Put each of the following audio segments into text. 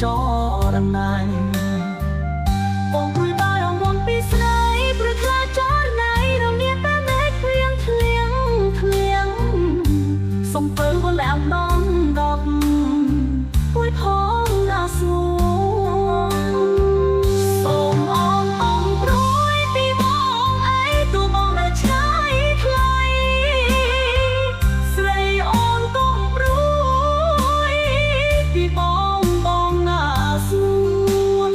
ចរណៃបងព្រួយបារម្ភពីស្នេហ៍ព្រោះខ្លាចចរណៃរំលាយតែមេឃភ្លៀងភ្លៀងភ្លៀងសុំពើវលាក់ដំដប់ពួយផងណាសួងសូមអងព្រួយពីបងអីទូបងនៅឆ្ងាយថ្លៃស្រីអូនកុំព្រួយពីបងណាសួង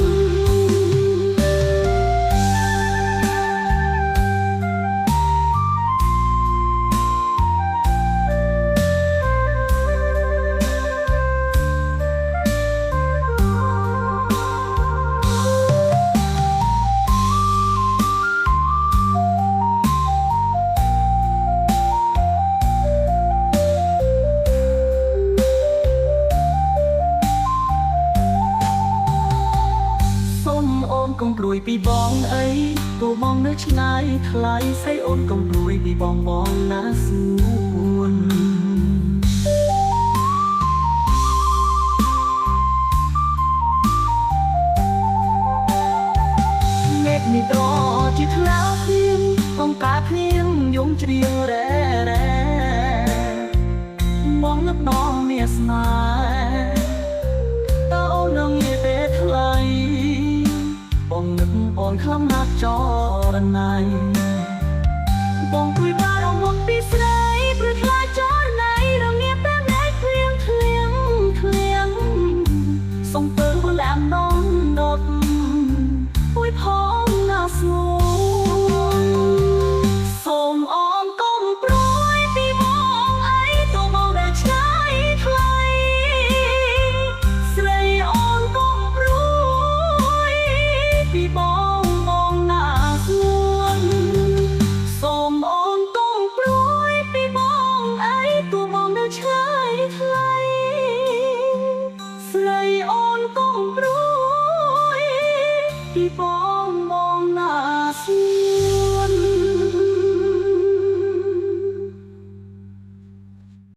កុំព្រួយពីបងអីទូបងនៅឆ្ងាយថ្លៃស្អីអូនកុំព្រួយពីបងណាសួនមេឃនេះត្រជាថ្លាភ្លៀងអង្គការភ្លៀងយំច្រៀងរ៉េរ៉េបងនឹកដល់មានស្នេហ៍តើអូននឹងនិយាយទេថ្លៃបងនឹកអូនខ្លាំងណាស់ចរណៃបងព្រួយបារម្ភពីស្រីព្រោះខ្លាច